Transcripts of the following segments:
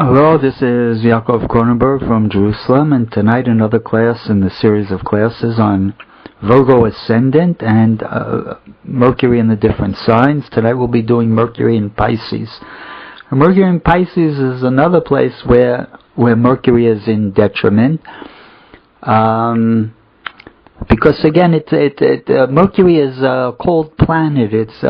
Hello, this is Yaakov Kronenberg from Jerusalem, and tonight another class in the series of classes on Virgo ascendant and Mercury in the different signs. Tonight we'll be doing Mercury in Pisces. Mercury in Pisces is another place where Mercury is in detriment. Because again, Mercury is a cold planet. It's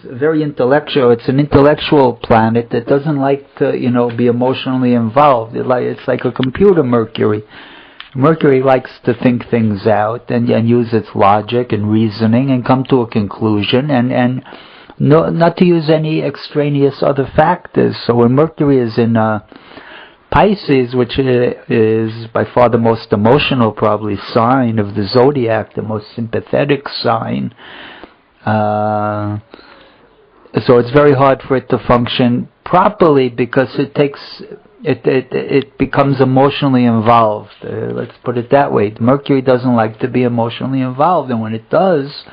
very intellectual. It's an intellectual planet that doesn't like to, be emotionally involved. It's like a computer. Mercury likes to think things out and use its logic and reasoning and come to a conclusion and not to use any extraneous other factors. So when Mercury is in Pisces, which is by far the most emotional probably sign of the zodiac, the most sympathetic sign. So it's very hard for it to function properly because it becomes emotionally involved. Let's put it that way. Mercury doesn't like to be emotionally involved, and when it does,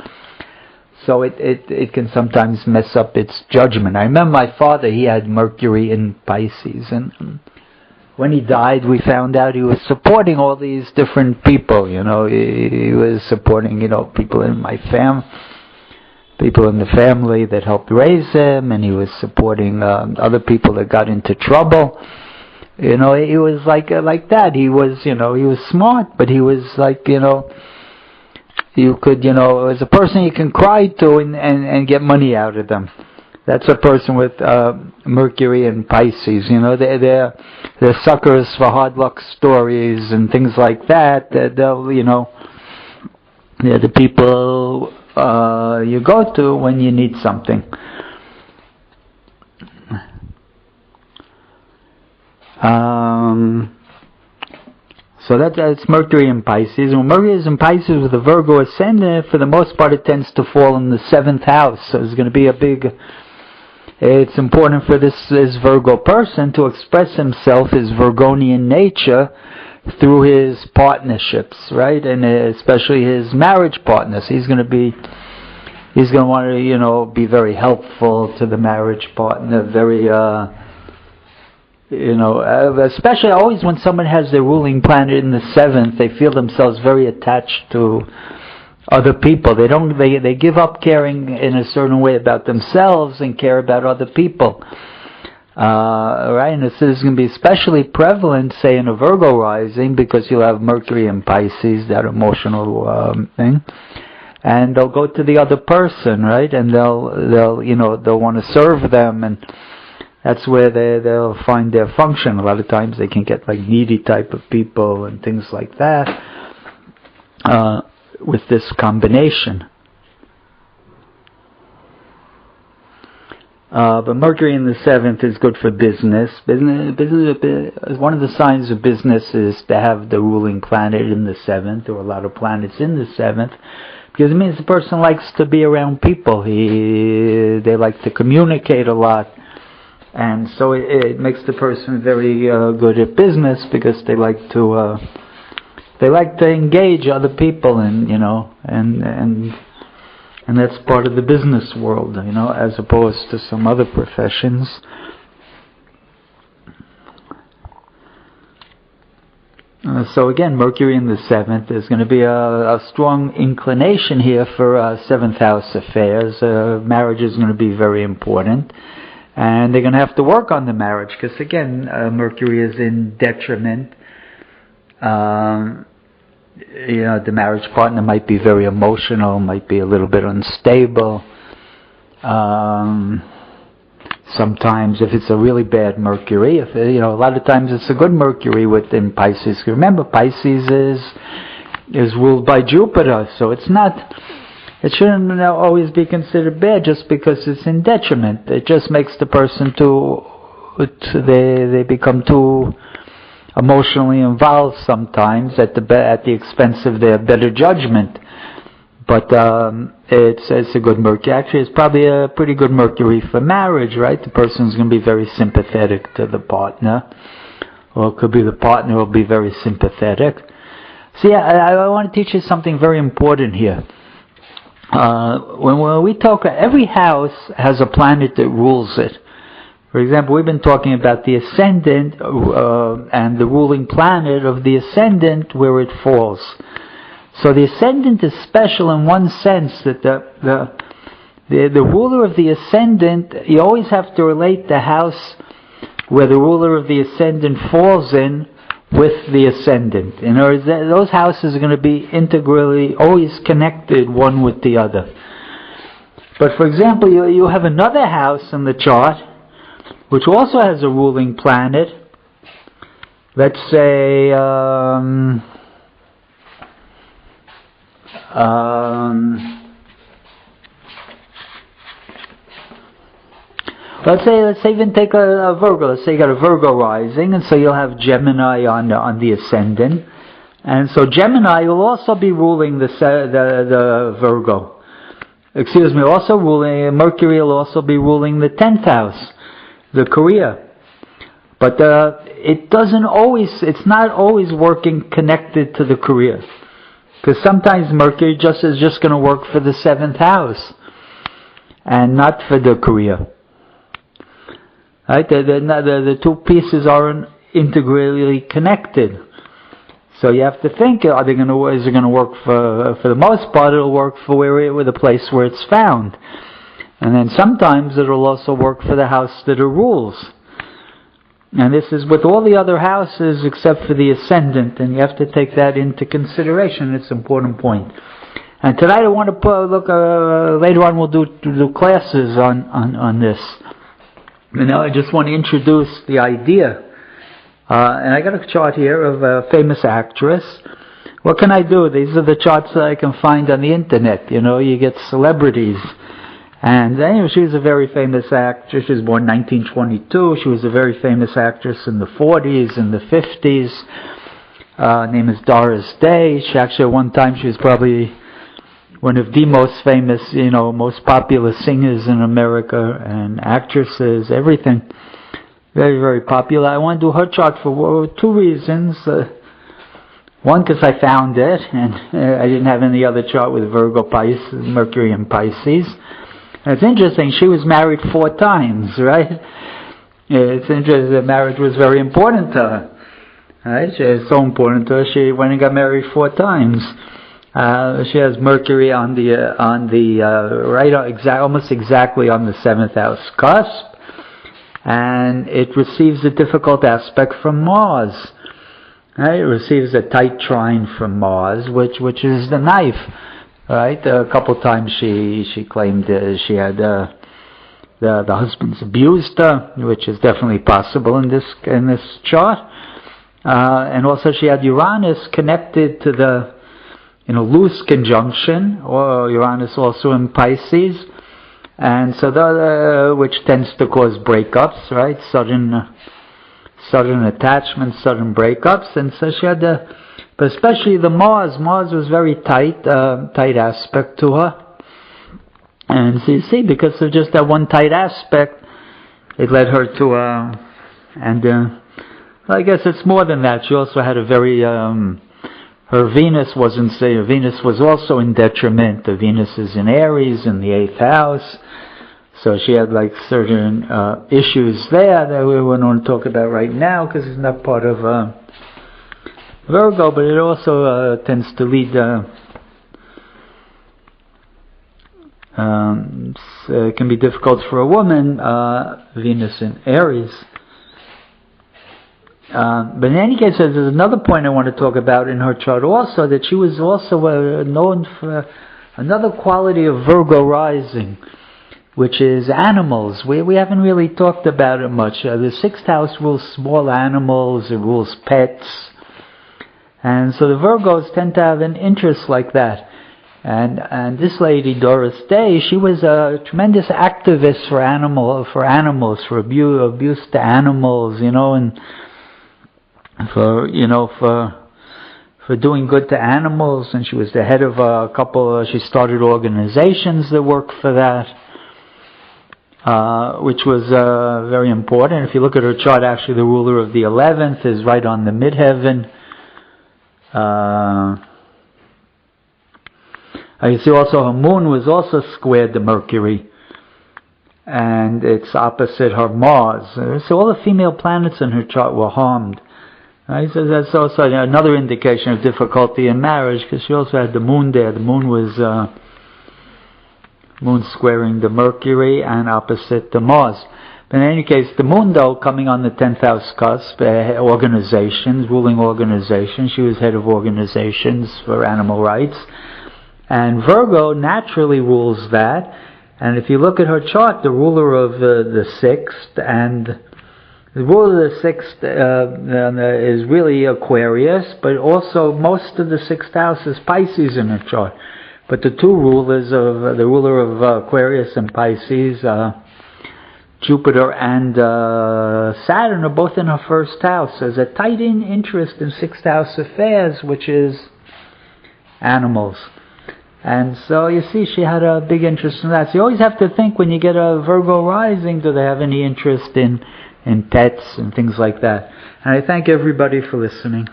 so it can sometimes mess up its judgment. I remember my father, he had Mercury in Pisces, and when he died, we found out he was supporting all these different people. He was supporting, people in people in the family that helped raise him, and he was supporting other people that got into trouble. He was like that. He was, he was smart, but he was like, you could, it was a person you can cry to and get money out of them. That's a person with Mercury and Pisces. They're suckers for hard luck stories and things like that. They're the people you go to when you need something. So that's Mercury in Pisces. When Mercury is in Pisces with a Virgo ascendant, for the most part it tends to fall in the 7th house. So it's going to be it's important for this Virgo person to express himself, his Virgonian nature, through his partnerships, right? And especially his marriage partners. He's going to want to, be very helpful to the marriage partner, very, especially always when someone has their ruling planet in the 7th, they feel themselves very attached to other people. They give up caring in a certain way about themselves and care about other people. Right? And this is going to be especially prevalent, say, in a Virgo rising, because you'll have Mercury in Pisces, that emotional thing. And they'll go to the other person, right? And they'll want to serve them, and that's where they'll find their function. A lot of times they can get like needy type of people and things like that. With this combination. But Mercury in the 7th is good for business. One of the signs of business is to have the ruling planet in the 7th, or a lot of planets in the 7th, because it means the person likes to be around people. They like to communicate a lot. And so it makes the person very good at business, because they like to engage other people, and that's part of the business world, as opposed to some other professions. So again, Mercury in the 7th, there's going to be a strong inclination here for 7th house affairs. Marriage is going to be very important, and they're going to have to work on the marriage, because again, Mercury is in detriment. The marriage partner might be very emotional, might be a little bit unstable. Sometimes, if it's a really bad Mercury, a lot of times it's a good Mercury within Pisces. Remember, Pisces is ruled by Jupiter, so it shouldn't always be considered bad just because it's in detriment. It just makes the person they become too emotionally involved sometimes at the expense of their better judgment. But it's a good Mercury. Actually, it's probably a pretty good Mercury for marriage, right? The person's going to be very sympathetic to the partner, or it could be the partner will be very sympathetic. So I want to teach you something very important here. When we talk, every house has a planet that rules it. For example, we've been talking about the ascendant and the ruling planet of the ascendant, where it falls. So the ascendant is special in one sense, that the ruler of the ascendant, you always have to relate the house where the ruler of the ascendant falls in with the ascendant. In other words, those houses are going to be integrally always connected one with the other. But for example, you have another house in the chart which also has a ruling planet. Let's say let's say even take a Virgo. Let's say you got a Virgo rising, and so you'll have Gemini on the ascendant, and so Gemini will also be ruling the Virgo. Excuse me, also ruling Mercury will also be ruling the 10th house, the career. But it's not always working connected to the career, because sometimes Mercury is just going to work for the 7th house and not for the career. Right? The two pieces aren't integrally connected. So you have to think: is it going to work for the most part? It'll work for the place where it's found, and then sometimes it'll also work for the house that it rules. And this is with all the other houses except for the ascendant, and you have to take that into consideration. It's an important point. And tonight I want to look. Later on, we'll do classes on this. And now I just want to introduce the idea. And I got a chart here of a famous actress. What can I do? These are the charts that I can find on the internet. You get celebrities. And anyway, she was a very famous actress. She was born in 1922. She was a very famous actress in the 40s and the 50s. Her name is Doris Day. She actually, at one time, she was probably one of the most famous, most popular singers in America, and actresses, everything. Very, very popular. I want to do her chart for two reasons. One, because I found it, and I didn't have any other chart with Virgo, Pisces, Mercury, and Pisces. And it's interesting, she was married 4 times, right? It's interesting, the marriage was very important to her. Right? It was so important to her, she went and got married 4 times. She has Mercury almost exactly on the 7th house cusp, and it receives a difficult aspect from Mars. Right? It receives a tight trine from Mars, which is the knife. Right? A couple times she claimed she had the husband's abused her, which is definitely possible in this chart. And also she had Uranus connected to the loose conjunction, or Uranus also in Pisces, and so which tends to cause breakups, right? Sudden attachments, sudden breakups, and so she had but especially the Mars was very tight aspect to her, and so you see, because of just that one tight aspect, it led her to I guess it's more than that. She also had a very her Venus was also in detriment. The Venus is in Aries in the 8th house. So she had certain issues there that we wouldn't want to talk about right now because it's not part of Virgo, but it also tends to lead it can be difficult for a woman, Venus in Aries. But in any case, there's another point I want to talk about in her chart also, that she was also known for another quality of Virgo rising, which is animals. We haven't really talked about it much. The 6th house rules small animals, it rules pets, and so the Virgos tend to have an interest like that. And this lady, Doris Day, she was a tremendous activist for animals, for abuse to animals, and for doing good to animals, and she was the head of a couple. She started organizations that work for that, which was very important. If you look at her chart, actually, the ruler of the 11th is right on the midheaven. You see, also her moon was also squared to Mercury, and it's opposite her Mars. So all the female planets in her chart were harmed. Right? So that's also another indication of difficulty in marriage, because she also had the moon there. The moon was moon squaring the Mercury and opposite the Mars. But in any case, the moon, though, coming on the 10th house cusp, organizations, ruling organizations. She was head of organizations for animal rights. And Virgo naturally rules that. And if you look at her chart, the ruler of the 6th, and the ruler of the 6th is really Aquarius, but also most of the 6th house is Pisces in her chart. But the two rulers of the ruler of Aquarius and Pisces, Jupiter and Saturn, are both in her first house. There's a tight interest in 6th house affairs, which is animals. And so you see, she had a big interest in that. So you always have to think, when you get a Virgo rising, do they have any interest in pets and things like that? And I thank everybody for listening.